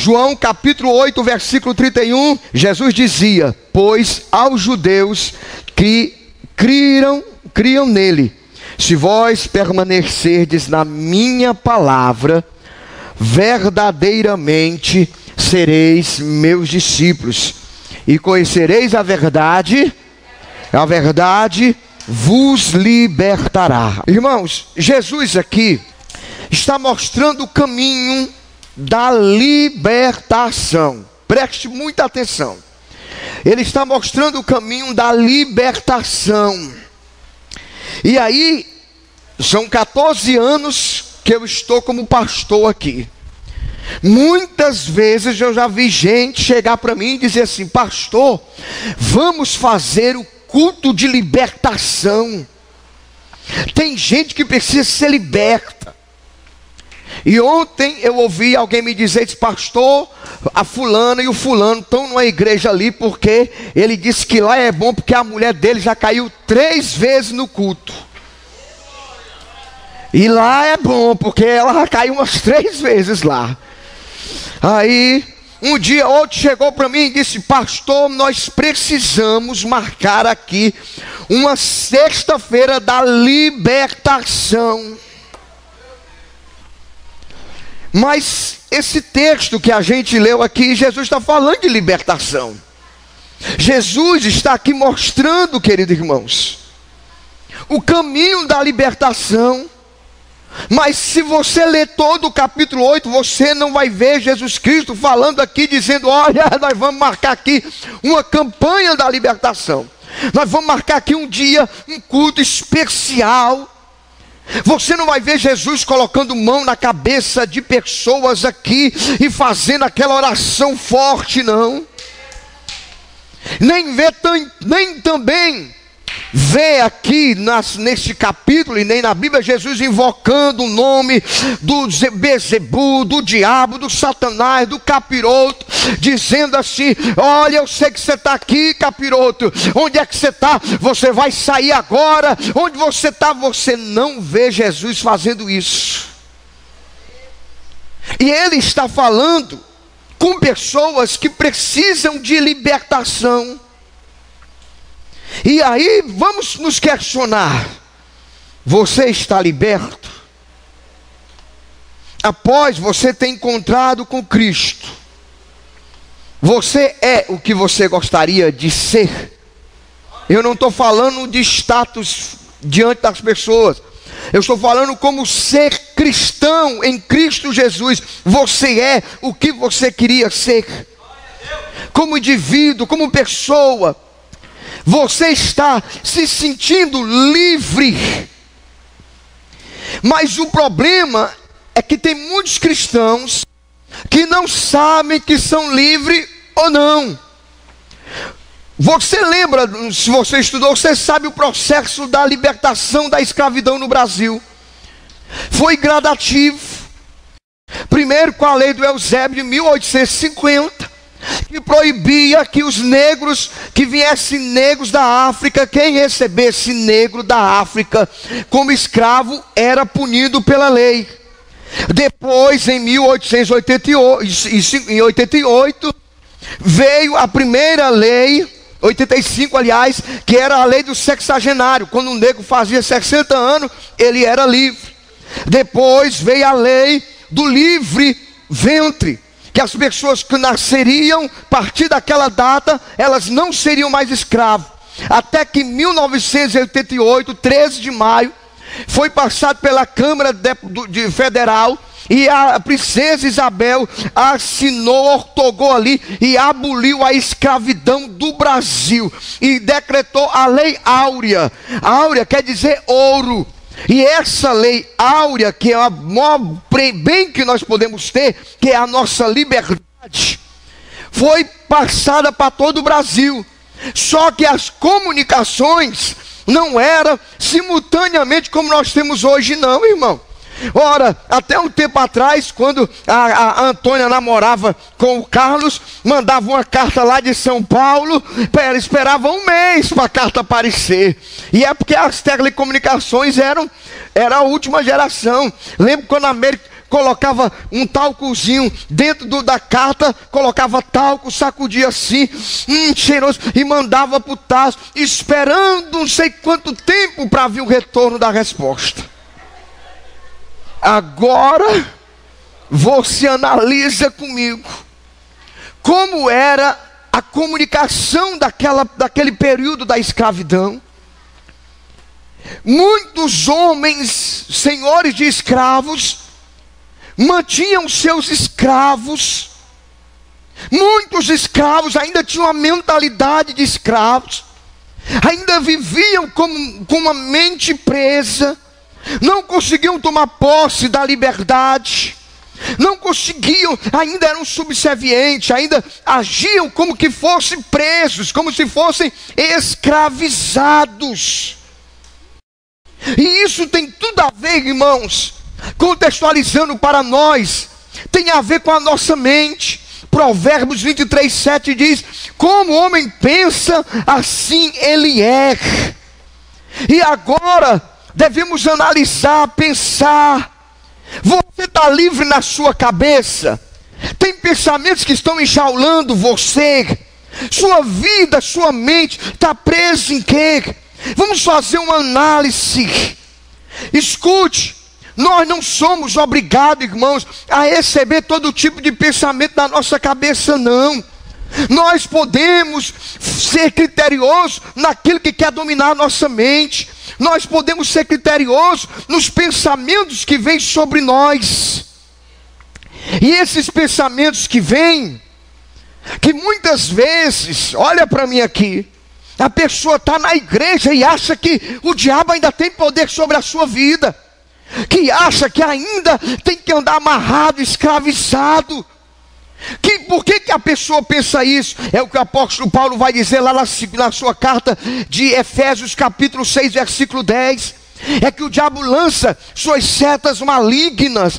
João capítulo 8, versículo 31, Jesus dizia: pois aos judeus que criam nele, se vós permanecerdes na minha palavra, verdadeiramente sereis meus discípulos, e conhecereis a verdade vos libertará. Irmãos, Jesus aqui está mostrando o caminho da libertação. Preste muita atenção. Ele está mostrando o caminho da libertação. E aí, são 14 anos que eu estou como pastor aqui. Muitas vezes eu já vi gente chegar para mim e dizer assim: pastor, vamos fazer o culto de libertação. Tem gente que precisa ser liberta. E ontem eu ouvi alguém me dizer: pastor, a fulana e o fulano estão numa igreja ali porque ele disse que lá é bom porque a mulher dele já caiu 3 vezes no culto. E lá é bom porque ela já caiu umas 3 vezes lá. Aí um dia outro chegou para mim e disse: pastor, nós precisamos marcar aqui uma sexta-feira da libertação. Mas esse texto que a gente leu aqui, Jesus está falando de libertação. Jesus está aqui mostrando, queridos irmãos, o caminho da libertação. Mas se você ler todo o capítulo 8, você não vai ver Jesus Cristo falando aqui, dizendo: olha, nós vamos marcar aqui uma campanha da libertação. Nós vamos marcar aqui um dia, um culto especial. Você não vai ver Jesus colocando mão na cabeça de pessoas aqui e fazendo aquela oração forte, não. Nem também vê aqui neste capítulo e nem na Bíblia Jesus invocando o nome do Bezebu, do diabo, do Satanás, do capiroto, dizendo assim: olha, eu sei que você está aqui, capiroto, onde é que você está? Você vai sair agora. Onde você está? Você não vê Jesus fazendo isso. E ele está falando com pessoas que precisam de libertação. E aí vamos nos questionar: você está liberto? Após você ter encontrado com Cristo, você é o que você gostaria de ser? Eu não estou falando de status diante das pessoas. Eu estou falando como ser cristão em Cristo Jesus. Você é o que você queria ser? Como indivíduo, como pessoa. Você está se sentindo livre. Mas o problema é que tem muitos cristãos que não sabem que são livres ou não. Você lembra, se você estudou, você sabe o processo da libertação da escravidão no Brasil. Foi gradativo. Primeiro com a lei do Eusébio de 1850. Que proibia que os negros, que viessem negros da África, quem recebesse negro da África como escravo era punido pela lei. Depois, em 1888, veio a primeira lei, 85 aliás, que era a lei do sexagenário. Quando um negro fazia 60 anos, ele era livre. Depois veio a lei do livre ventre, que as pessoas que nasceriam a partir daquela data, elas não seriam mais escravos. Até que em 1988, 13 de maio, foi passado pela Câmara Federal, e a princesa Isabel assinou, ortogou ali e aboliu a escravidão do Brasil. E decretou a Lei Áurea. Áurea quer dizer ouro. E essa lei áurea, que é o maior bem que nós podemos ter, que é a nossa liberdade, foi passada para todo o Brasil. Só que as comunicações não eram simultaneamente como nós temos hoje, não, irmão. Ora, até um tempo atrás, quando a Antônia namorava com o Carlos, mandava uma carta lá de São Paulo, esperava um mês para a carta aparecer. E é porque as telecomunicações era a última geração. Lembro colocava um talcozinho dentro da carta, colocava talco, sacudia assim, cheiroso, e mandava para o Tarso, esperando não sei quanto tempo para vir o retorno da resposta. Agora você analisa comigo como era a comunicação daquele período da escravidão. Muitos homens, senhores de escravos, mantinham seus escravos. Muitos escravos ainda tinham a mentalidade de escravos, ainda viviam com uma mente presa, não conseguiam tomar posse da liberdade, não conseguiam, ainda eram subservientes, ainda agiam como que fossem presos, como se fossem escravizados. E isso tem tudo a ver, irmãos, contextualizando para nós, tem a ver com a nossa mente. Provérbios 23:7 diz: como o homem pensa, assim ele é. E agora devemos analisar, pensar. Você está livre na sua cabeça? Tem pensamentos que estão enjaulando você? Sua vida, sua mente está presa em quê? Vamos fazer uma análise. Escute, nós não somos obrigados, irmãos, a receber todo tipo de pensamento da nossa cabeça, não. Nós podemos ser criteriosos naquilo que quer dominar a nossa mente. Nós podemos ser criteriosos nos pensamentos que vêm sobre nós. E esses pensamentos que vêm, que muitas vezes, olha para mim aqui, a pessoa está na igreja e acha que o diabo ainda tem poder sobre a sua vida, que acha que ainda tem que andar amarrado, escravizado. Por que a pessoa pensa isso? É o que o apóstolo Paulo vai dizer lá na sua carta de Efésios capítulo 6, versículo 10. É que o diabo lança suas setas malignas,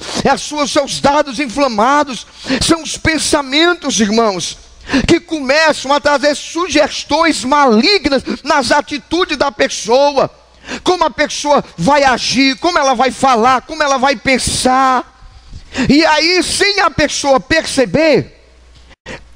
seus dados inflamados. São os pensamentos, irmãos, que começam a trazer sugestões malignas nas atitudes da pessoa. Como a pessoa vai agir, como ela vai falar, como ela vai pensar. E aí, sem a pessoa perceber,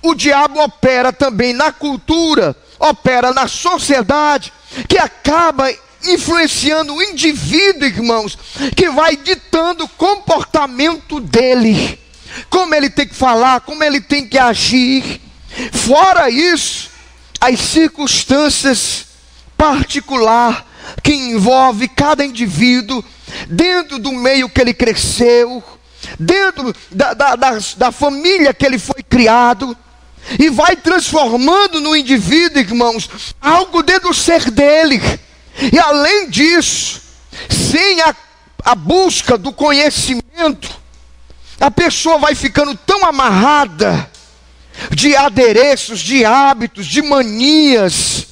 o diabo opera também na cultura, opera na sociedade, que acaba influenciando o indivíduo, irmãos, que vai ditando o comportamento dele, como ele tem que falar, como ele tem que agir. Fora isso, as circunstâncias particulares que envolve cada indivíduo, dentro do meio que ele cresceu, dentro da família que ele foi criado, e vai transformando no indivíduo, irmãos, algo dentro do ser dele. E além disso, sem a busca do conhecimento, a pessoa vai ficando tão amarrada de adereços, de hábitos, de manias,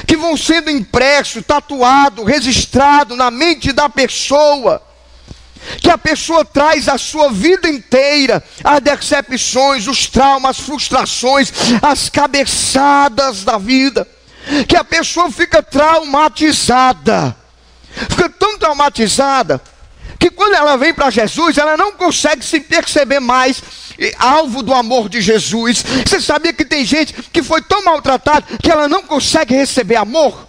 que vão sendo impressos, tatuados, registrados na mente da pessoa, que a pessoa traz a sua vida inteira, as decepções, os traumas, as frustrações, as cabeçadas da vida, que a pessoa fica traumatizada, fica tão traumatizada, que quando ela vem para Jesus, ela não consegue se perceber mais alvo do amor de Jesus. Você sabia que tem gente que foi tão maltratada que ela não consegue receber amor?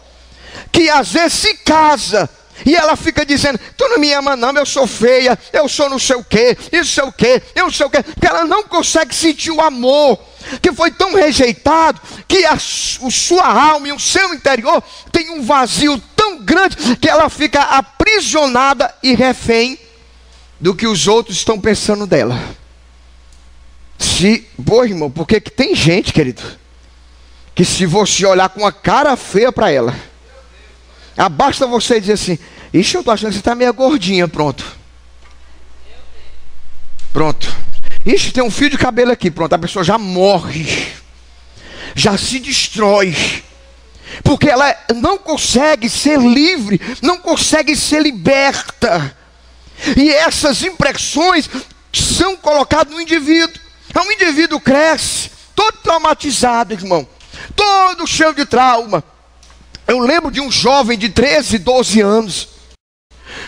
Que às vezes se casa e ela fica dizendo: tu não me ama não, eu sou feia, eu sou não sei o que, isso sei o que, eu não sei o que. Porque ela não consegue sentir o amor, que foi tão rejeitado, que sua alma e o seu interior tem um vazio tão grande, que ela fica aprisionada e refém do que os outros estão pensando dela. Pô, irmão, porque que tem gente, querido, que se você olhar com uma cara feia para ela, basta você dizer assim: ixi, eu tô achando que você tá meio gordinha, pronto. Ixi, tem um fio de cabelo aqui, pronto, a pessoa já morre, já se destrói, porque ela não consegue ser livre, não consegue ser liberta. E essas impressões são colocadas no indivíduo. Então o indivíduo cresce todo traumatizado, irmão, todo cheio de trauma. Eu lembro de um jovem de 13, 12 anos,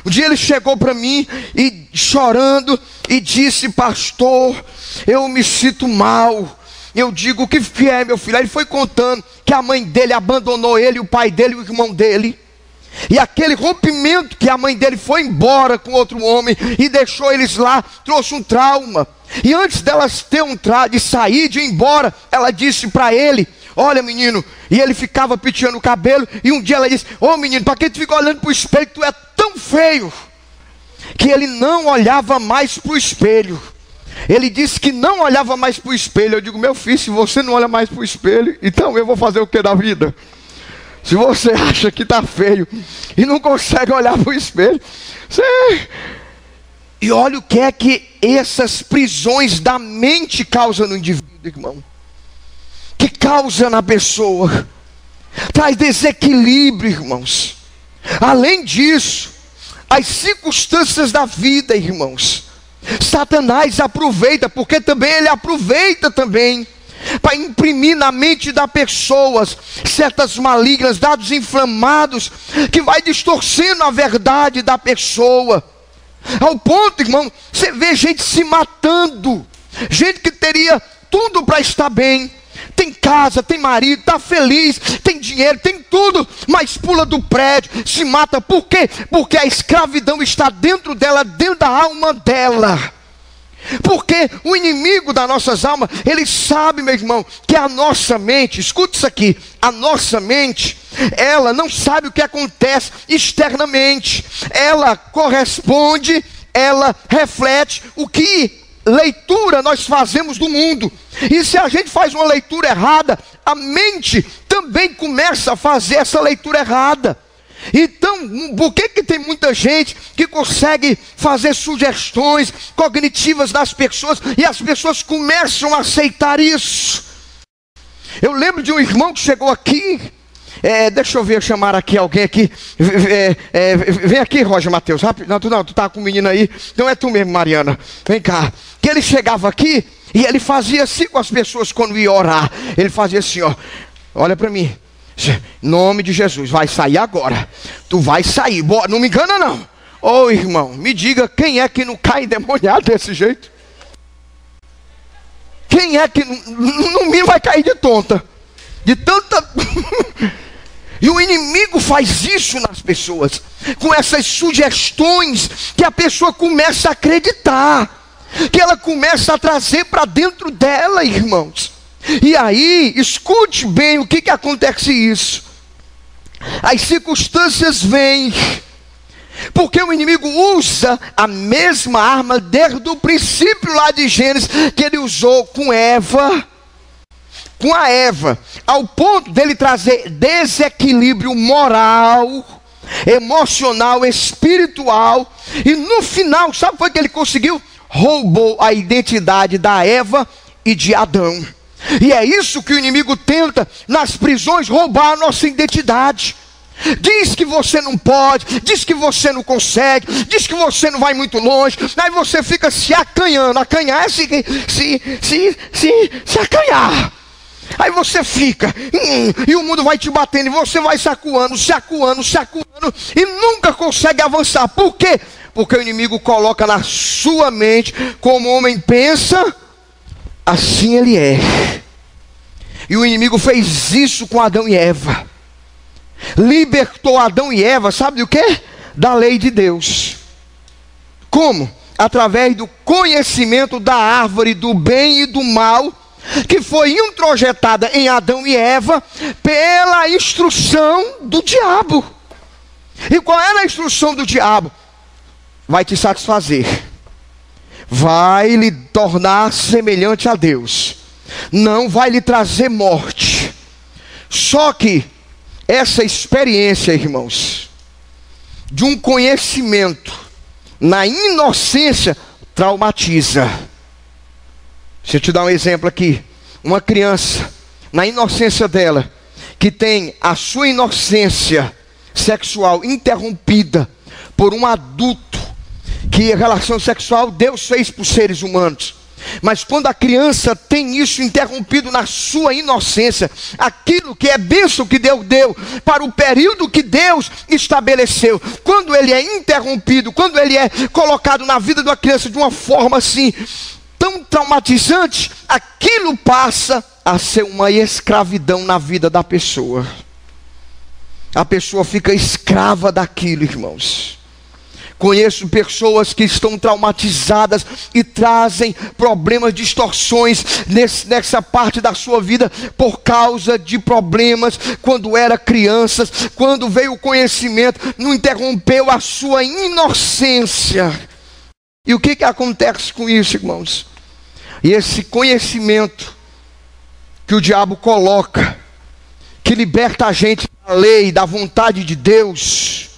Um dia ele chegou para mim e chorando e disse: pastor, eu me sinto mal. Eu digo: o que é, meu filho? Aí ele foi contando que a mãe dele abandonou ele, o pai dele e o irmão dele. E aquele rompimento que a mãe dele foi embora com outro homem e deixou eles lá, trouxe um trauma. E antes delas ter de sair, de ir embora, ela disse para ele: olha, menino. E ele ficava penteando o cabelo. E um dia ela disse: ô menino, para que tu fica olhando para o espelho? Tu é tão feio. Que ele não olhava mais para o espelho. Ele disse que não olhava mais para o espelho. Eu digo: meu filho, se você não olha mais para o espelho, então eu vou fazer o que da vida? Se você acha que está feio e não consegue olhar para o espelho, você... E olha o que é que essas prisões da mente causam no indivíduo, irmão. Que causa na pessoa. Traz desequilíbrio, irmãos. Além disso, as circunstâncias da vida, irmãos, Satanás aproveita, porque também ele aproveita também para imprimir na mente da pessoa certas malignas, dados inflamados, que vai distorcendo a verdade da pessoa, ao ponto, irmão, você vê gente se matando, gente que teria tudo para estar bem, tem casa, tem marido, está feliz, tem dinheiro, tem tudo, mas pula do prédio, se mata. Por quê? Porque a escravidão está dentro dela, dentro da alma dela. Porque o inimigo das nossas almas, ele sabe, meu irmão, que a nossa mente, escuta isso aqui, a nossa mente, ela não sabe o que acontece externamente, ela corresponde, ela reflete o que leitura nós fazemos do mundo. E se a gente faz uma leitura errada, a mente também começa a fazer essa leitura errada. Então, por que tem muita gente que consegue fazer sugestões cognitivas das pessoas e as pessoas começam a aceitar isso? Eu lembro de um irmão que chegou aqui, deixa eu ver, chamar aqui alguém aqui, vem aqui, Roger Mateus, rápido. Não, tu tá com o menino aí, não é tu mesmo, Mariana, vem cá. Que ele chegava aqui e ele fazia assim com as pessoas quando ia orar, ele fazia assim, ó, olha para mim. Em nome de Jesus, vai sair agora. Tu vai sair, não me engana não. Ô irmão, me diga, quem é que não cai endemoniado desse jeito? Quem é que no mínimo vai cair de tonta? De tanta... E o inimigo faz isso nas pessoas, com essas sugestões que a pessoa começa a acreditar, que ela começa a trazer para dentro dela, irmãos. E aí, escute bem o que acontece isso. As circunstâncias vêm, porque o inimigo usa a mesma arma desde o princípio lá de Gênesis, que ele usou com a Eva, ao ponto dele trazer desequilíbrio moral, emocional, espiritual. E no final, sabe o que foi que ele conseguiu? Roubou a identidade da Eva e de Adão. E é isso que o inimigo tenta nas prisões, roubar a nossa identidade. Diz que você não pode, diz que você não consegue, diz que você não vai muito longe. Aí você fica se acanhando. Acanhar é se acanhar. Aí você fica, e o mundo vai te batendo, e você vai se acuando, e nunca consegue avançar. Por quê? Porque o inimigo coloca na sua mente, como o homem pensa, assim ele é. E o inimigo fez isso com Adão e Eva. Libertou Adão e Eva, sabe do quê? Da lei de Deus. Como? Através do conhecimento da árvore do bem e do mal, que foi introjetada em Adão e Eva pela instrução do diabo. E qual era a instrução do diabo? Vai te satisfazer, vai lhe tornar semelhante a Deus, não vai lhe trazer morte. Só que essa experiência, irmãos, de um conhecimento na inocência, traumatiza. Deixa eu te dar um exemplo aqui. Uma criança, na inocência dela, que tem a sua inocência sexual interrompida por um adulto, que a relação sexual Deus fez para os seres humanos, Mas quando a criança tem isso interrompido na sua inocência, aquilo que é bênção que Deus deu para o período que Deus estabeleceu, quando ele é interrompido, quando ele é colocado na vida de uma criança de uma forma assim, tão traumatizante, aquilo passa a ser uma escravidão na vida da pessoa. A pessoa fica escrava daquilo, irmãos. Conheço pessoas que estão traumatizadas e trazem problemas, distorções nessa parte da sua vida por causa de problemas quando era crianças, quando veio o conhecimento, não interrompeu a sua inocência. E o que acontece com isso, irmãos? E esse conhecimento que o diabo coloca, que liberta a gente da lei, da vontade de Deus,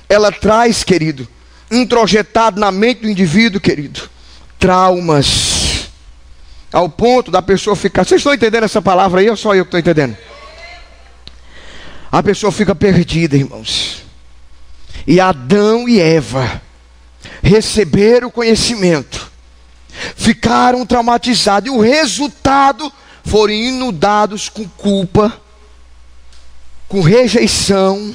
ela traz, querido, introjetado na mente do indivíduo, querido, traumas, ao ponto da pessoa ficar... Vocês estão entendendo essa palavra aí ou só eu que estou entendendo? A pessoa fica perdida, irmãos. E Adão e Eva receberam o conhecimento, ficaram traumatizados, e o resultado foram inundados com culpa, com rejeição.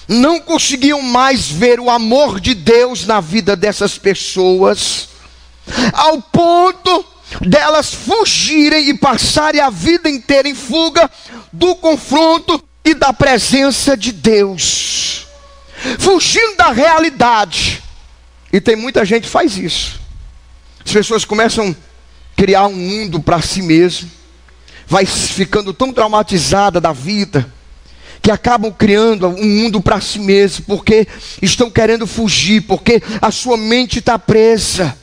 Não conseguiam mais ver o amor de Deus na vida dessas pessoas, ao ponto delas fugirem e passarem a vida inteira em fuga do confronto e da presença de Deus, fugindo da realidade. E tem muita gente que faz isso. As pessoas começam a criar um mundo para si mesmo, vai ficando tão traumatizada da vida, que acabam criando um mundo para si mesmo, porque estão querendo fugir, porque a sua mente está presa.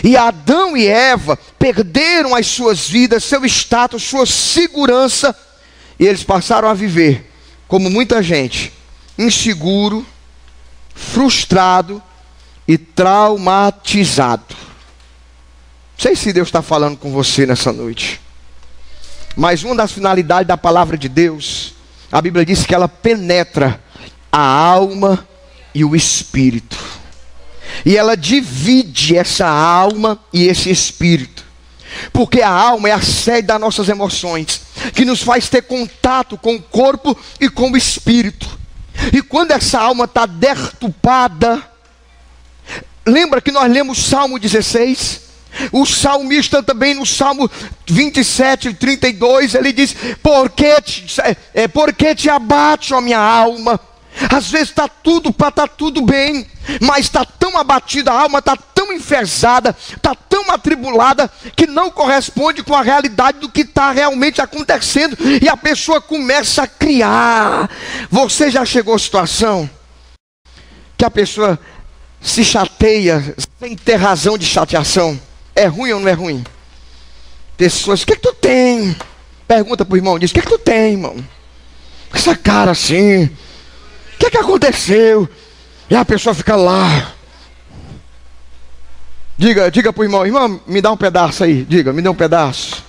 E Adão e Eva perderam as suas vidas, seu status, sua segurança, e eles passaram a viver, como muita gente, inseguro, frustrado e traumatizado. Não sei se Deus está falando com você nessa noite, mas uma das finalidades da palavra de Deus, a Bíblia diz que ela penetra a alma e o espírito. E ela divide essa alma e esse espírito. Porque a alma é a sede das nossas emoções, que nos faz ter contato com o corpo e com o espírito. E quando essa alma está deturpada, lembra que nós lemos Salmo 16? O salmista também no Salmo 27, 32, ele diz: por que te abate, ó minha alma? Às vezes está tudo bem, mas está tão abatida a alma, está tão enfesada, está tão atribulada, que não corresponde com a realidade do que está realmente acontecendo, e a pessoa começa a criar. Você já chegou à situação que a pessoa se chateia sem ter razão de chateação? É ruim ou não é ruim? Pessoas, o que tu tem? Pergunta para o irmão, diz: o que tu tem, irmão? Essa cara assim, o que aconteceu? E a pessoa fica lá. Diga para o irmão: irmão, me dá um pedaço aí. Diga, me dá um pedaço.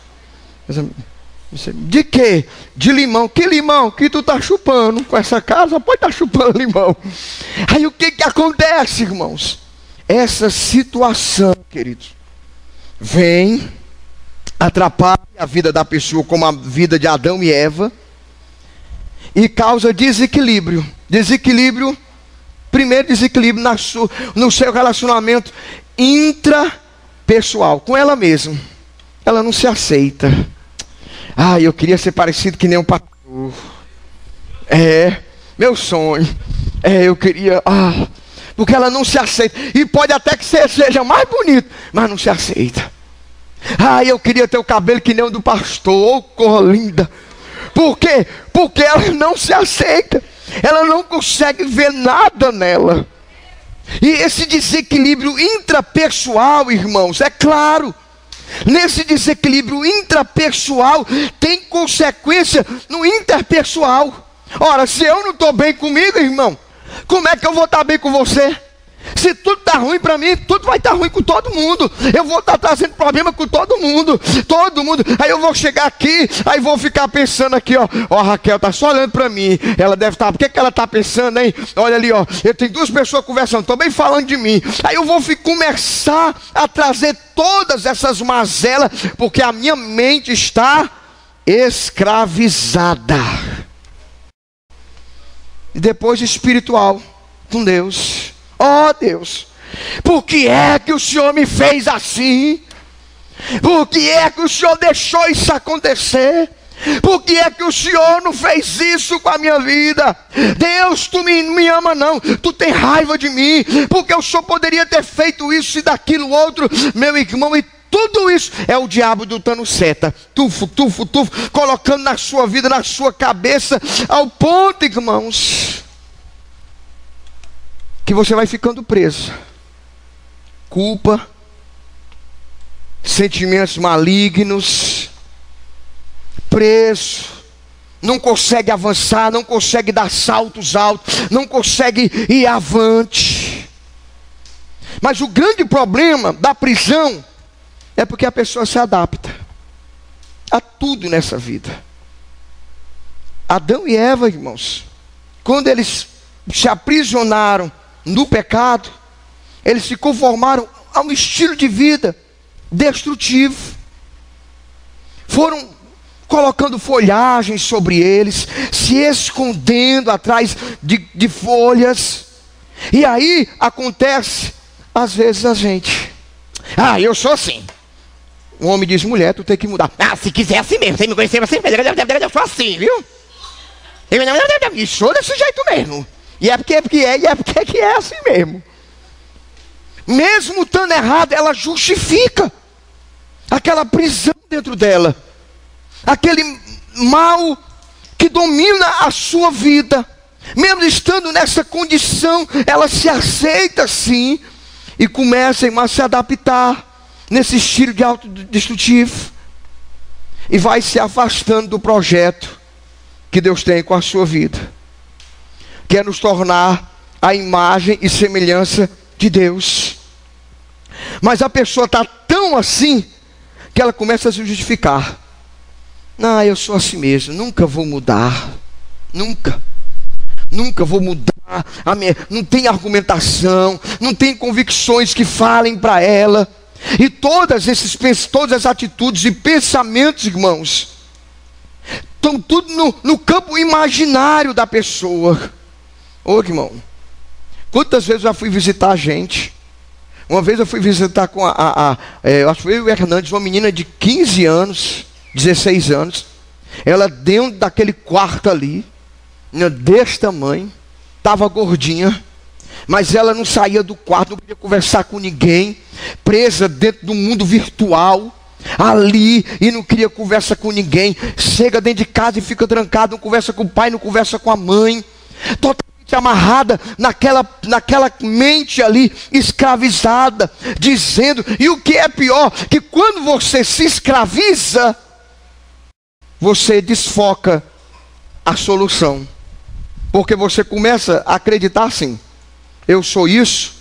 De quê? De limão. Que limão? Que tu tá chupando com essa cara? Só pode estar chupando limão. Aí o que acontece, irmãos? Essa situação, queridos, vem, atrapalha a vida da pessoa, como a vida de Adão e Eva, e causa desequilíbrio. Primeiro desequilíbrio no seu relacionamento intrapessoal, com ela mesma. Ela não se aceita. Eu queria ser parecido que nem um pastor. Meu sonho. Eu queria... porque ela não se aceita. E pode até que seja mais bonito, mas não se aceita. Eu queria ter o cabelo que nem o do pastor. Cor linda. Por quê? Porque ela não se aceita. Ela não consegue ver nada nela. E esse desequilíbrio intrapessoal, irmãos, é claro, nesse desequilíbrio intrapessoal tem consequência no interpessoal. Ora, se eu não estou bem comigo, irmão, como é que eu vou estar bem com você? Se tudo está ruim para mim, tudo vai estar ruim com todo mundo. Eu vou estar trazendo problema com todo mundo. Todo mundo. Aí eu vou chegar aqui, aí vou ficar pensando aqui, ó. Ó, a Raquel está só olhando para mim. Ela deve estar, por que ela está pensando, hein? Olha ali, ó. Eu tenho duas pessoas conversando, estão bem falando de mim. Aí eu vou começar a trazer todas essas mazelas, porque a minha mente está escravizada. E depois espiritual com Deus. Ó Deus, por que é que o Senhor me fez assim? Por que é que o Senhor deixou isso acontecer? Por que é que o Senhor não fez isso com a minha vida? Deus, tu me ama não, tu tem raiva de mim, porque o Senhor poderia ter feito isso e daquilo outro, meu irmão. E tudo isso é o diabo dando seta, tufo, colocando na sua vida, na sua cabeça, ao ponto, irmãos, que você vai ficando preso. Culpa, sentimentos malignos, preso, não consegue avançar, não consegue dar saltos altos, não consegue ir avante. Mas o grande problema da prisão é porque a pessoa se adapta a tudo nessa vida. Adão e Eva, irmãos, quando eles se aprisionaram no pecado, eles se conformaram a um estilo de vida destrutivo. Foram colocando folhagem sobre eles, se escondendo atrás de folhas. E aí acontece, às vezes, a gente: ah, eu sou assim. O homem diz: mulher, tu tem que mudar. Ah, se quiser assim mesmo, você me conhecer assim, eu sou assim, viu? Eu sou desse jeito mesmo. E é porque é assim mesmo. Mesmo estando errado, ela justifica aquela prisão dentro dela, aquele mal que domina a sua vida. Mesmo estando nessa condição, ela se aceita assim e começa a se adaptar nesse estilo de autodestrutivo e vai se afastando do projeto que Deus tem com a sua vida, que é nos tornar a imagem e semelhança de Deus. Mas a pessoa está tão assim que ela começa a se justificar: não, eu sou assim mesmo, nunca vou mudar, nunca vou mudar. Não tem argumentação, não tem convicções que falem para ela. E todas as atitudes e pensamentos, irmãos, estão tudo no campo imaginário da pessoa. Ô irmão, quantas vezes eu já fui visitar a gente? Uma vez eu fui visitar com eu acho que eu e o Hernandes, uma menina de 15 anos, 16 anos. Ela dentro daquele quarto ali, desse tamanho, estava gordinha, mas ela não saía do quarto, não queria conversar com ninguém, presa dentro do mundo virtual, ali, e não queria conversa com ninguém. Chega dentro de casa e fica trancada, não conversa com o pai, não conversa com a mãe, totalmente amarrada naquela mente ali, escravizada, dizendo. E o que é pior, que quando você se escraviza, você desfoca a solução, porque você começa a acreditar assim: eu sou isso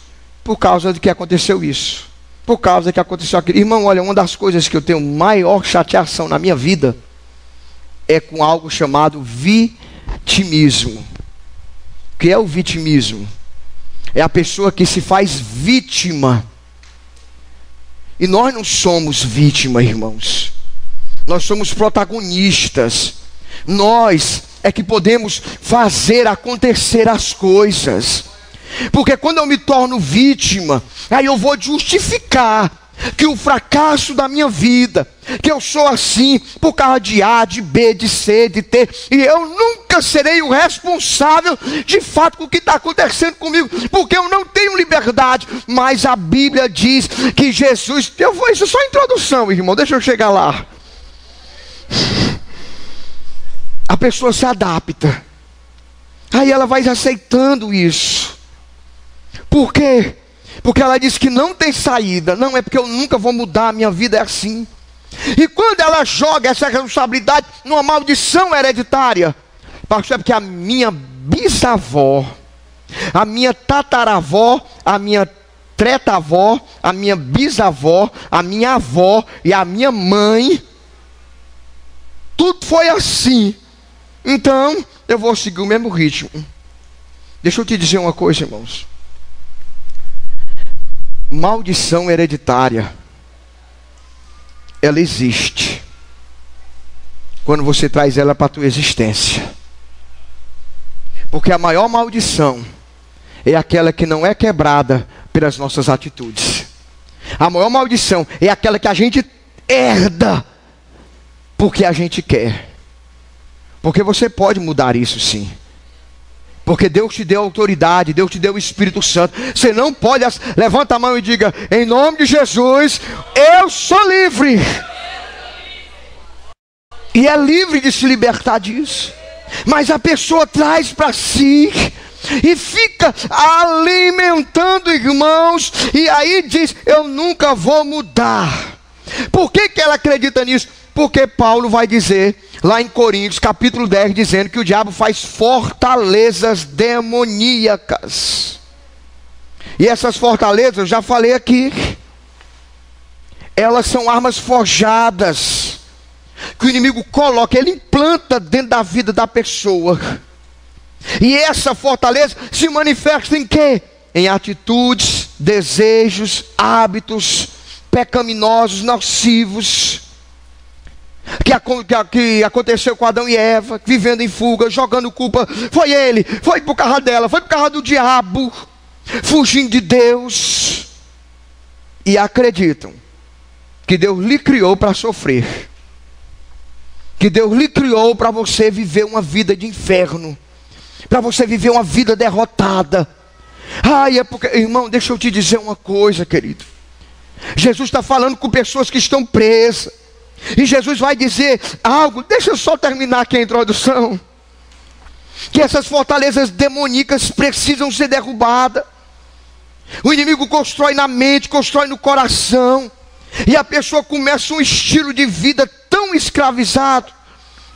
por causa de que aconteceu isso, por causa de que aconteceu aquilo. Irmão, olha, uma das coisas que eu tenho maior chateação na minha vida é com algo chamado vitimismo. O que é o vitimismo? É a pessoa que se faz vítima. E nós não somos vítima, irmãos. Nós somos protagonistas. Nós é que podemos fazer acontecer as coisas. Porque quando eu me torno vítima, aí eu vou justificar que o fracasso da minha vida, que eu sou assim por causa de A, de B, de C, de T, e eu nunca serei o responsável de fato com o que está acontecendo comigo, porque eu não tenho liberdade. Mas a Bíblia diz que Jesus, isso é só introdução, irmão, deixa eu chegar lá. A pessoa se adapta, aí ela vai aceitando isso. Por quê? Porque ela diz que não tem saída. Não, é porque eu nunca vou mudar, a minha vida é assim. E quando ela joga essa responsabilidade numa maldição hereditária: pastor, é porque a minha bisavó, a minha tataravó, a minha tretavó, a minha bisavó, a minha avó e a minha mãe, tudo foi assim. Então, eu vou seguir o mesmo ritmo. Deixa eu te dizer uma coisa, irmãos. Maldição hereditária, ela existe quando você traz ela para a tua existência. Porque a maior maldição é aquela que não é quebrada pelas nossas atitudes. A maior maldição é aquela que a gente herda porque a gente quer. Porque você pode mudar isso sim. Porque Deus te deu autoridade, Deus te deu o Espírito Santo. Você não pode, levanta a mão e diga: em nome de Jesus, eu sou livre. E é livre de se libertar disso. Mas a pessoa traz para si e fica alimentando, irmãos, e aí diz: eu nunca vou mudar. Por que ela acredita nisso? Porque Paulo vai dizer lá em Coríntios capítulo 10, dizendo que o diabo faz fortalezas demoníacas. E essas fortalezas, eu já falei aqui, elas são armas forjadas que o inimigo coloca, ele implanta dentro da vida da pessoa. E essa fortaleza se manifesta em quê? Em atitudes, desejos, hábitos pecaminosos, nocivos, que aconteceu com Adão e Eva, vivendo em fuga, jogando culpa. Foi ele, foi por causa dela, foi por causa do diabo, fugindo de Deus. E acreditam que Deus lhe criou para sofrer, que Deus lhe criou para você viver uma vida de inferno, para você viver uma vida derrotada. Ai, é porque, irmão, deixa eu te dizer uma coisa, querido. Jesus está falando com pessoas que estão presas. E Jesus vai dizer algo, deixa eu só terminar aqui a introdução. Que essas fortalezas demoníacas precisam ser derrubadas. O inimigo constrói na mente, constrói no coração. E a pessoa começa um estilo de vida tão escravizado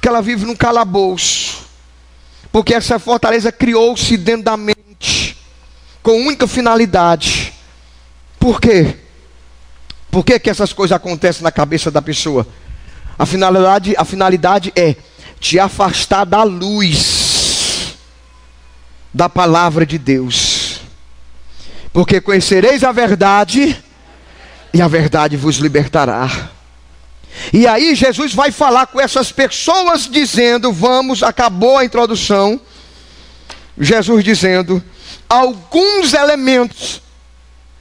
que ela vive num calabouço. Porque essa fortaleza criou-se dentro da mente com única finalidade. Por quê? Por que essas coisas acontecem na cabeça da pessoa? A finalidade é te afastar da luz da palavra de Deus. Porque conhecereis a verdade, e a verdade vos libertará. E aí Jesus vai falar com essas pessoas dizendo, acabou a introdução, Jesus dizendo alguns elementos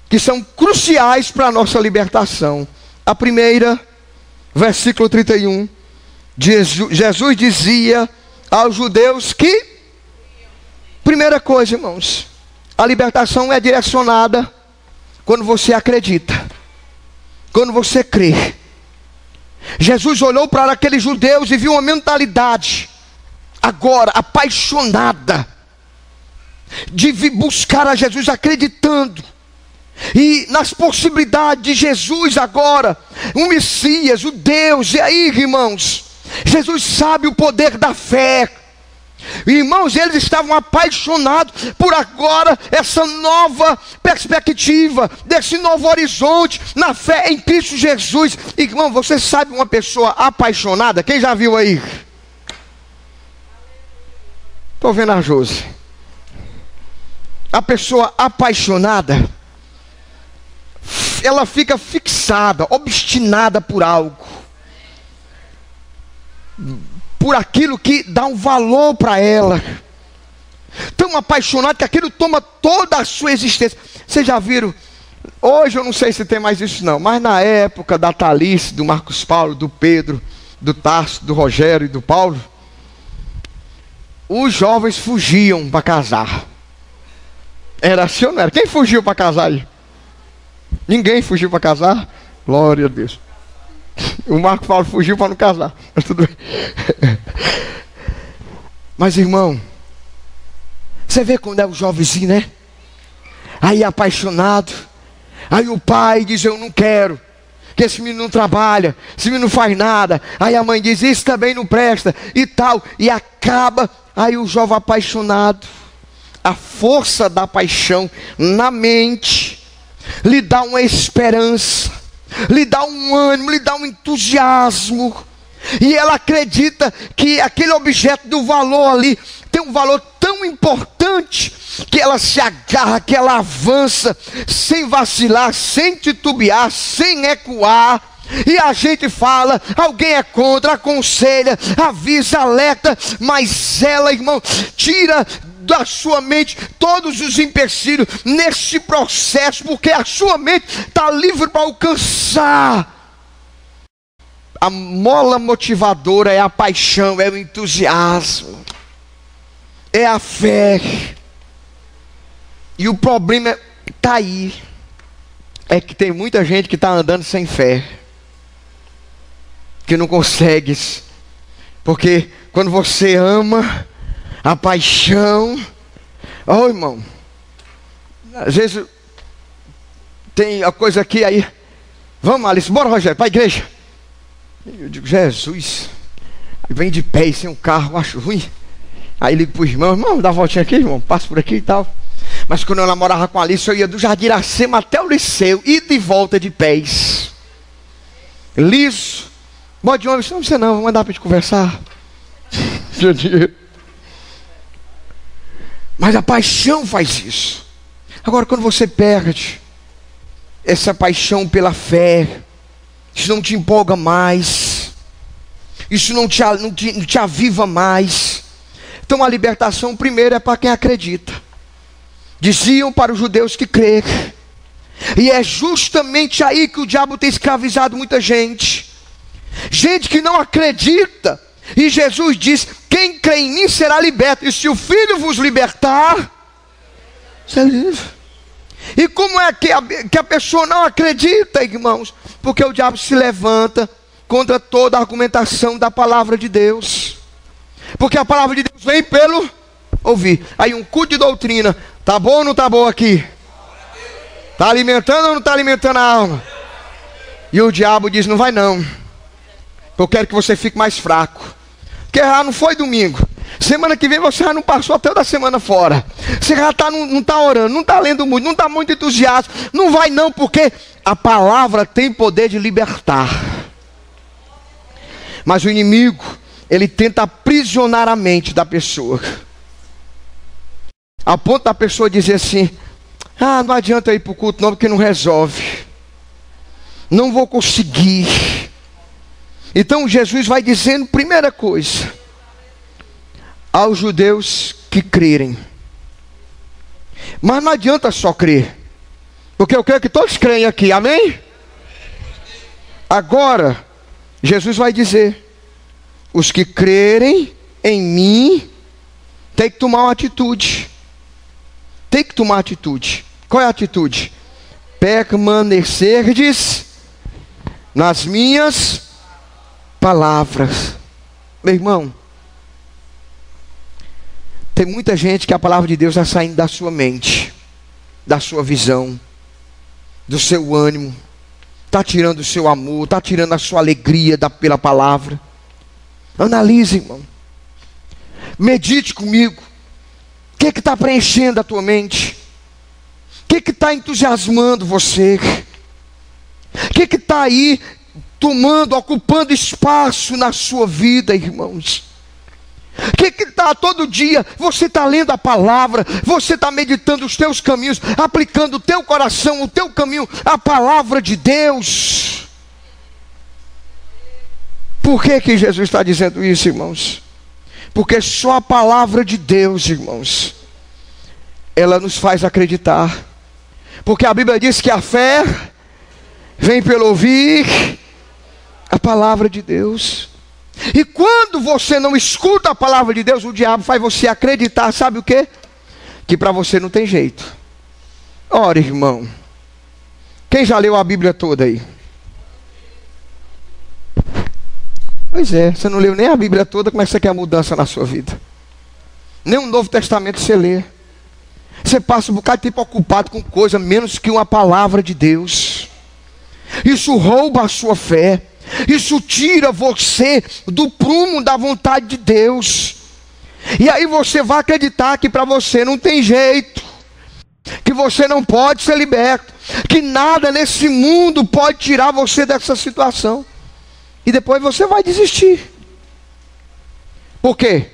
que são cruciais para a nossa libertação. A primeira, versículo 31, Jesus dizia aos judeus que, primeira coisa, irmãos, a libertação é direcionada quando você acredita, quando você crê. Jesus olhou para aqueles judeus e viu uma mentalidade agora apaixonada de buscar a Jesus, acreditando e nas possibilidades de Jesus agora, o Messias, o Deus. E aí, irmãos, Jesus sabe o poder da fé. Irmãos, eles estavam apaixonados por agora essa nova perspectiva, desse novo horizonte na fé em Cristo Jesus. Irmão, você sabe uma pessoa apaixonada? Quem já viu aí? Estou vendo a Josi. A pessoa apaixonada, ela fica fixada, obstinada por algo, por aquilo que dá um valor para ela, tão apaixonada que aquilo toma toda a sua existência. Vocês já viram? Hoje eu não sei se tem mais isso não, mas na época da Talice, do Marcos Paulo, do Pedro, do Tarso, do Rogério e do Paulo, os jovens fugiam para casar. Era assim ou não era? Quem fugiu para casar aí? Ninguém fugiu para casar? Glória a Deus. O Marco Paulo fugiu para não casar. Mas tudo bem. Mas, irmão, você vê quando é o jovenzinho, né? Aí apaixonado. Aí o pai diz, eu não quero, que esse menino não trabalha, esse menino não faz nada. Aí a mãe diz, isso também não presta e tal. E acaba, aí o jovem apaixonado a força da paixão na mente, lhe dá uma esperança, lhe dá um ânimo, lhe dá um entusiasmo. E ela acredita que aquele objeto do valor ali tem um valor tão importante que ela se agarra, que ela avança sem vacilar, sem titubear, sem ecoar. E a gente fala, alguém é contra, aconselha, avisa, alerta, mas ela, irmão, tira da sua mente todos os empecilhos neste processo, porque a sua mente está livre para alcançar. A mola motivadora é a paixão, é o entusiasmo, é a fé. E o problema está aí, é que tem muita gente que está andando sem fé, que não consegue, porque quando você ama, a paixão, oh irmão, às vezes tem a coisa aqui, aí, vamos Alice, bora Rogério, para a igreja. Eu digo, Jesus, vem de pé e sem um carro, acho ruim. Aí ligo para os irmãos, irmão, dá uma voltinha aqui, irmão, passa por aqui e tal. Mas quando eu namorava com a Alice, eu ia do Jardim Iracema até o liceu, e de volta de pés, liso. Bode de homem, não sei não, vou mandar para gente conversar. Mas a paixão faz isso. Agora, quando você perde essa paixão pela fé, isso não te empolga mais, isso não te aviva mais. Então a libertação primeiro é para quem acredita. Diziam para os judeus que creem. E é justamente aí que o diabo tem escravizado muita gente. Gente que não acredita. E Jesus diz, quem crê em mim será liberto. E se o Filho vos libertar, você é livre. E como é que a pessoa não acredita, irmãos? Porque o diabo se levanta contra toda a argumentação da palavra de Deus. Porque a palavra de Deus vem pelo ouvir. Aí um culto de doutrina, tá bom ou não tá bom aqui? Tá alimentando ou não tá alimentando a alma? E o diabo diz, não vai não. Eu quero que você fique mais fraco. Porque não foi domingo. Semana que vem você já não passou até da semana fora. Você já não está orando, não está lendo muito, não está muito entusiasta. Não vai não, porque a palavra tem poder de libertar. Mas o inimigo, ele tenta aprisionar a mente da pessoa. A ponto da pessoa dizer assim, não adianta ir para o culto não, porque não resolve. Não vou conseguir. Então Jesus vai dizendo, primeira coisa, aos judeus que crerem. Mas não adianta só crer, porque eu creio que todos creem aqui, amém? Agora, Jesus vai dizer, os que crerem em mim, tem que tomar uma atitude. Tem que tomar atitude. Qual é a atitude? Permanecerdes nas minhas palavras. Meu irmão, tem muita gente que a palavra de Deus está saindo da sua mente, da sua visão, do seu ânimo, está tirando o seu amor, está tirando a sua alegria pela palavra. Analise, irmão, medite comigo, o que está preenchendo a tua mente? O que está entusiasmando você? O que está aí ocupando espaço na sua vida, irmãos? O que está todo dia? Você está lendo a palavra, você está meditando os teus caminhos, aplicando o teu coração, o teu caminho, a palavra de Deus. Por que Jesus está dizendo isso, irmãos? Porque só a palavra de Deus, irmãos, ela nos faz acreditar. Porque a Bíblia diz que a fé vem pelo ouvir a palavra de Deus. E quando você não escuta a palavra de Deus, o diabo faz você acreditar, sabe o quê? Que para você não tem jeito. Ora, irmão, quem já leu a Bíblia toda aí? Pois é, você não leu nem a Bíblia toda, como é que você quer mudança na sua vida? Nem o Novo Testamento você lê. Você passa um bocado de tempo ocupado com coisa menos que uma palavra de Deus. Isso rouba a sua fé. Isso tira você do prumo da vontade de Deus. E aí você vai acreditar que para você não tem jeito, que você não pode ser liberto, que nada nesse mundo pode tirar você dessa situação. E depois você vai desistir. Por quê?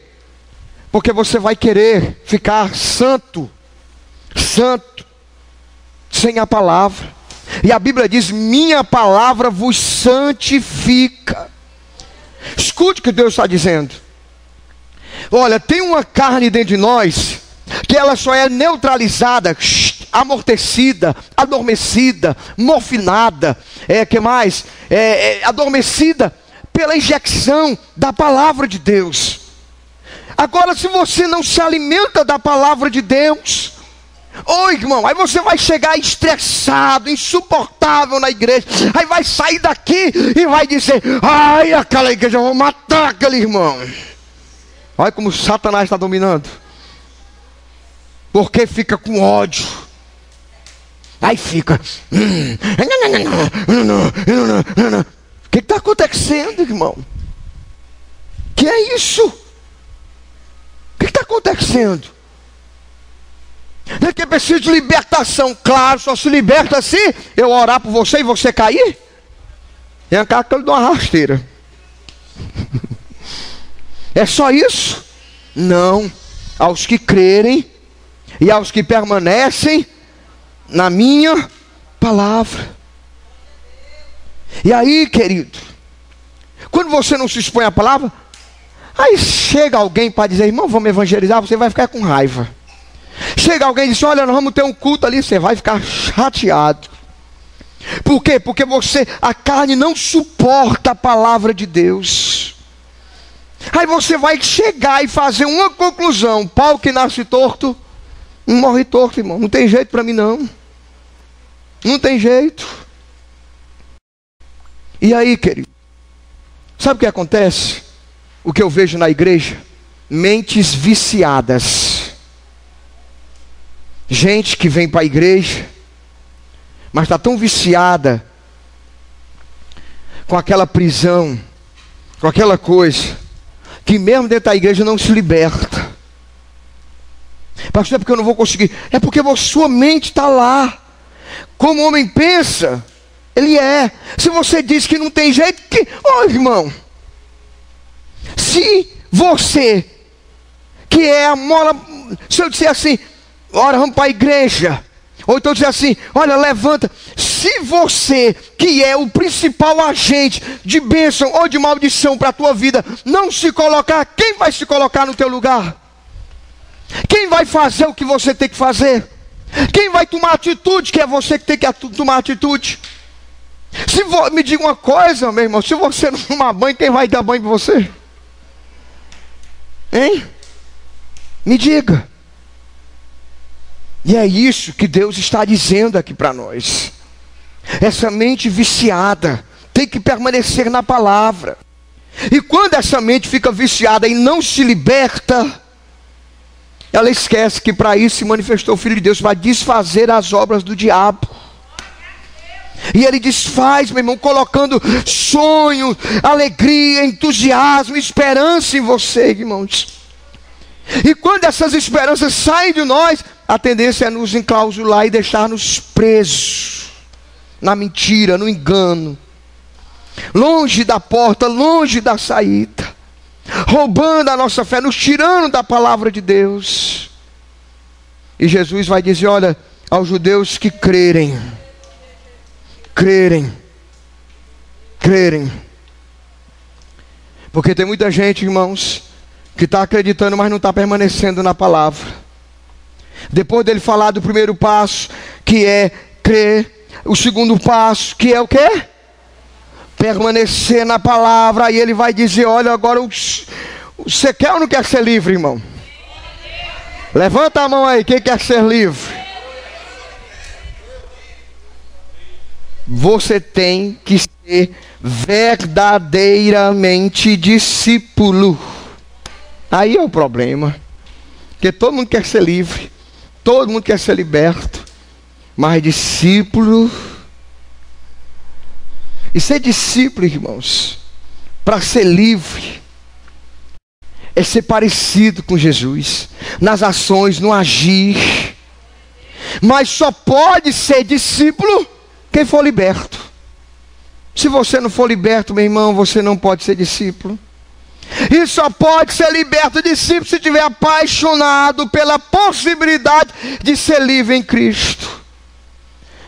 Porque você vai querer ficar santo, sem a palavra. E a Bíblia diz: minha palavra vos santifica. Escute o que Deus está dizendo. Olha, tem uma carne dentro de nós que ela só é neutralizada, amortecida, adormecida, morfinada, que mais? Adormecida pela injecção da palavra de Deus. Agora, se você não se alimenta da palavra de Deus, irmão, aí você vai chegar estressado, insuportável na igreja, aí vai sair daqui e vai dizer: ai, aquela igreja, eu vou matar aquele irmão. Olha como Satanás está dominando. Porque fica com ódio. Aí fica. O que está acontecendo, irmão? Que é isso? O que está acontecendo? Não é que precisa de libertação. Claro, só se liberta se eu orar por você e você cair. Vem cá que eu lhe dou uma rasteira. É só isso? Não. Aos que crerem e aos que permanecem na minha palavra. E aí, querido, quando você não se expõe à palavra, aí chega alguém para dizer: irmão, vamos evangelizar, você vai ficar com raiva. Chega alguém e diz: olha, nós vamos ter um culto ali, você vai ficar chateado. Por quê? Porque a carne não suporta a palavra de Deus. Aí você vai chegar e fazer uma conclusão: pau que nasce torto não morre torto, irmão. Não tem jeito para mim, não. Não tem jeito. E aí, querido, sabe o que acontece? O que eu vejo na igreja? Mentes viciadas. Gente que vem para a igreja, mas está tão viciada com aquela prisão, com aquela coisa, que mesmo dentro da igreja não se liberta. Pastor, é porque eu não vou conseguir. É porque sua mente está lá. Como o homem pensa, ele é. Se você diz que não tem jeito, irmão, se você, que é a mola, se eu disser assim: ora, vamos para a igreja, ou então dizer assim: olha, levanta. Se você, que é o principal agente de bênção ou de maldição para a tua vida, não se colocar, quem vai se colocar no teu lugar? Quem vai fazer o que você tem que fazer? Quem vai tomar atitude, que é você que tem que tomar atitude? Me diga uma coisa, meu irmão: se você não tomar banho, quem vai dar banho para você? Hein? Me diga. E é isso que Deus está dizendo aqui para nós. Essa mente viciada tem que permanecer na palavra. E quando essa mente fica viciada e não se liberta, ela esquece que para isso se manifestou o Filho de Deus, para desfazer as obras do diabo. E ele desfaz, meu irmão, colocando sonho, alegria, entusiasmo, esperança em você, irmãos. E quando essas esperanças saem de nós, a tendência é nos enclausular e deixar-nos presos na mentira, no engano, longe da porta, longe da saída, roubando a nossa fé, nos tirando da palavra de Deus. E Jesus vai dizer: olha, aos judeus que crerem, porque tem muita gente, irmãos, que está acreditando, mas não está permanecendo na palavra. Depois dele falar do primeiro passo, que é crer, o segundo passo, que é o quê? Permanecer na palavra. Aí ele vai dizer: olha, agora você quer ou não quer ser livre, irmão? Levanta a mão aí, quem quer ser livre? Você tem que ser verdadeiramente discípulo. Aí é o problema, porque todo mundo quer ser livre, todo mundo quer ser liberto, mas discípulo. E ser discípulo, irmãos, para ser livre, é ser parecido com Jesus, nas ações, no agir. Mas só pode ser discípulo quem for liberto. Se você não for liberto, meu irmão, você não pode ser discípulo. E só pode ser liberto discípulo se estiver apaixonado pela possibilidade de ser livre em Cristo.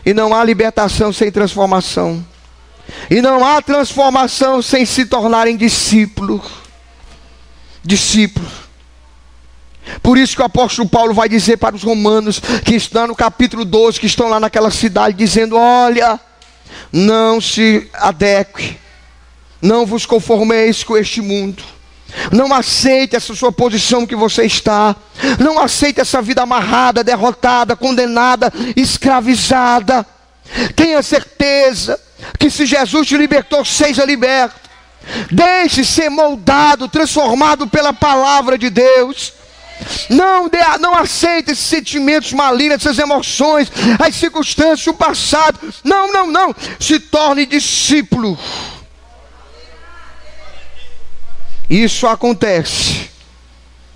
E não há libertação sem transformação. E não há transformação sem se tornarem discípulos. Discípulos. Por isso que o apóstolo Paulo vai dizer para os romanos, que estão no capítulo 12, que estão lá naquela cidade, dizendo: olha, não se adeque, não vos conformeis com este mundo. Não aceite essa sua posição que você está. Não aceite essa vida amarrada, derrotada, condenada, escravizada. Tenha certeza que se Jesus te libertou, seja liberto. Deixe ser moldado, transformado pela palavra de Deus. Não aceite esses sentimentos malignos, essas emoções, as circunstâncias, o passado. Não. Se torne discípulo. Isso acontece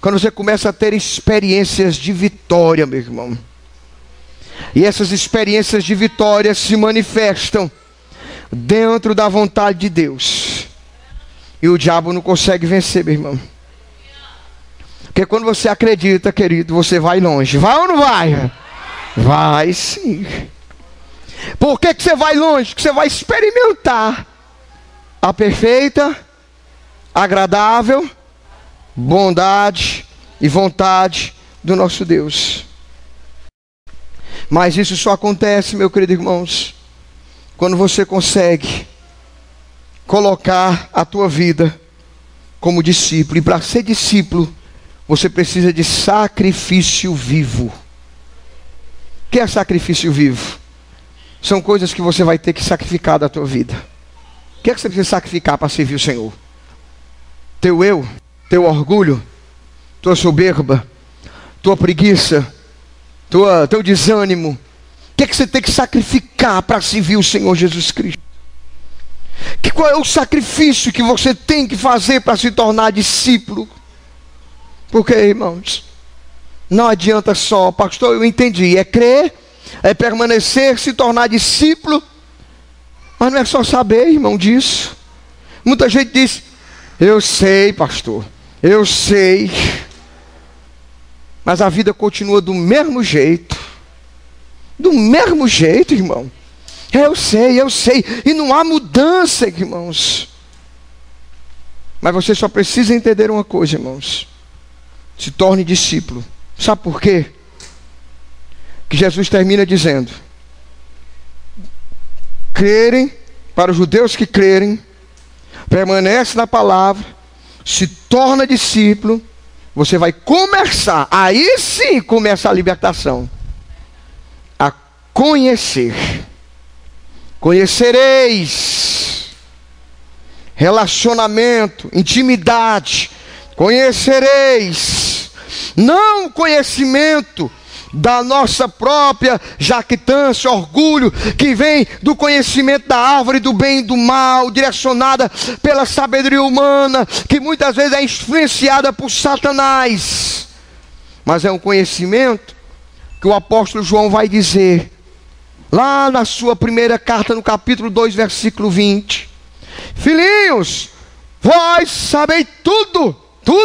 quando você começa a ter experiências de vitória, meu irmão. E essas experiências de vitória se manifestam dentro da vontade de Deus. E o diabo não consegue vencer, meu irmão. Porque quando você acredita, querido, você vai longe. Vai ou não vai? Vai sim. Por que você vai longe? Porque você vai experimentar a perfeita, agradável bondade e vontade do nosso Deus. Mas isso só acontece, meu querido irmãos, quando você consegue colocar a tua vida como discípulo. E para ser discípulo, você precisa de sacrifício vivo. O que é sacrifício vivo? São coisas que você vai ter que sacrificar da tua vida. O que é que você precisa sacrificar para servir o Senhor? Teu eu, teu orgulho, tua soberba, tua preguiça, teu desânimo. O que é que você tem que sacrificar para servir o Senhor Jesus Cristo? Qual é o sacrifício que você tem que fazer para se tornar discípulo? Porque, irmãos, não adianta só, pastor, eu entendi, é crer, é permanecer, se tornar discípulo, mas não é só saber, irmão, disso. Muita gente diz: eu sei, pastor, eu sei, mas a vida continua do mesmo jeito, irmão. Eu sei, e não há mudança, irmãos. Mas você só precisa entender uma coisa, irmãos: se torne discípulo. Sabe por quê? Que Jesus termina dizendo: crerem, para os judeus que crerem, permanece na palavra, se torna discípulo, você vai começar, aí sim começa a libertação, a conhecer. Conhecereis, relacionamento, intimidade, conhecereis, não conhecimento da nossa própria jactância, orgulho, que vem do conhecimento da árvore do bem e do mal, direcionada pela sabedoria humana, que muitas vezes é influenciada por Satanás, mas é um conhecimento que o apóstolo João vai dizer, lá na sua primeira carta, no capítulo 2, versículo 20: filhinhos, vós sabeis tudo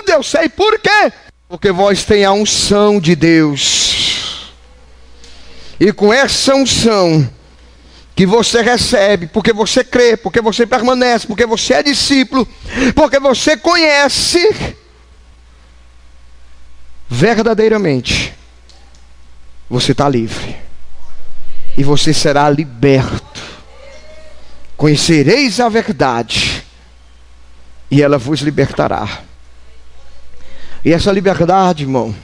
eu sei. Por quê? Porque vós tem a unção de Deus, e com essa unção que você recebe, porque você crê, porque você permanece, porque você é discípulo, porque você conhece, verdadeiramente você está livre. E você será liberto. Conhecereis a verdade, e ela vos libertará. E essa liberdade, irmão,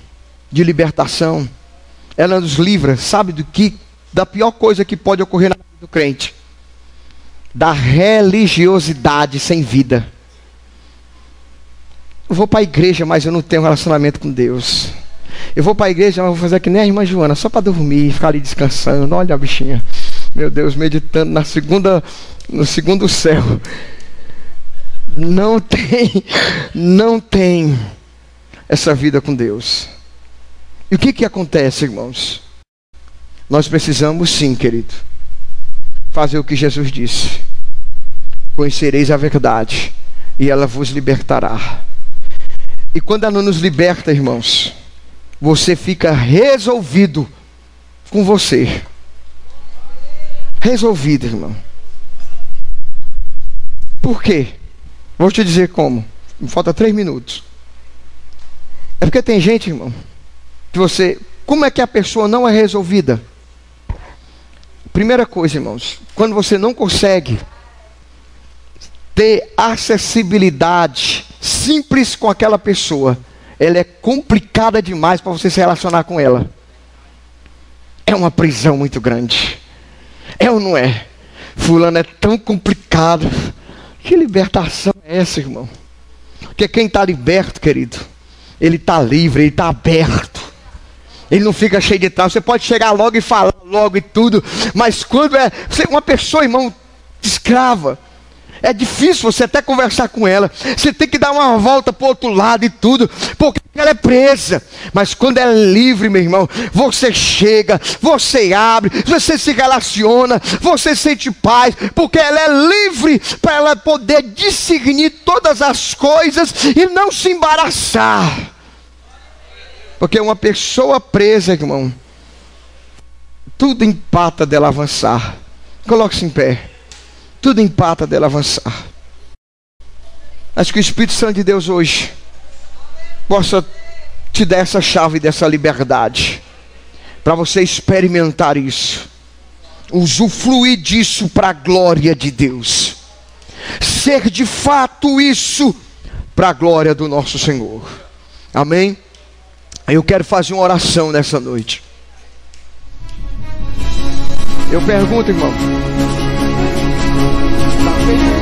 de libertação, ela nos livra, sabe da pior coisa que pode ocorrer na vida do crente: da religiosidade sem vida. Eu vou para a igreja, mas eu não tenho relacionamento com Deus. Eu vou para a igreja, mas vou fazer que nem a irmã Joana, só para dormir, ficar ali descansando. Olha a bichinha, meu Deus, meditando no segundo céu. Não tem essa vida com Deus. E o que acontece, irmãos? Nós precisamos sim, querido, fazer o que Jesus disse. Conhecereis a verdade, e ela vos libertará. E quando ela nos liberta, irmãos, você fica resolvido com você. Resolvido, irmão. Por quê? Vou te dizer como. Me falta 3 minutos. É porque tem gente, irmão, que você... Como é que a pessoa não é resolvida? Primeira coisa, irmãos, quando você não consegue ter acessibilidade simples com aquela pessoa, ela é complicada demais para você se relacionar com ela. É uma prisão muito grande. É ou não é? Fulano é tão complicado. Que libertação é essa, irmão? Porque quem está liberto, querido, ele está livre, ele está aberto. Ele não fica cheio de trauma. Você pode chegar logo e falar logo e tudo, mas quando é uma pessoa, irmão, escrava, é difícil você até conversar com ela. Você tem que dar uma volta para o outro lado e tudo, porque ela é presa. Mas quando ela é livre, meu irmão, você chega, você abre, você se relaciona, você sente paz, porque ela é livre para ela poder discernir todas as coisas e não se embaraçar. Porque uma pessoa presa, irmão, tudo empata dela avançar. Coloque-se em pé. Tudo empata dela avançar. Acho que o Espírito Santo de Deus hoje possa te dar essa chave dessa liberdade, para você experimentar isso, usufruir disso para a glória de Deus, ser de fato isso para a glória do nosso Senhor. Amém? Eu quero fazer uma oração nessa noite. Eu pergunto, irmão, está feito?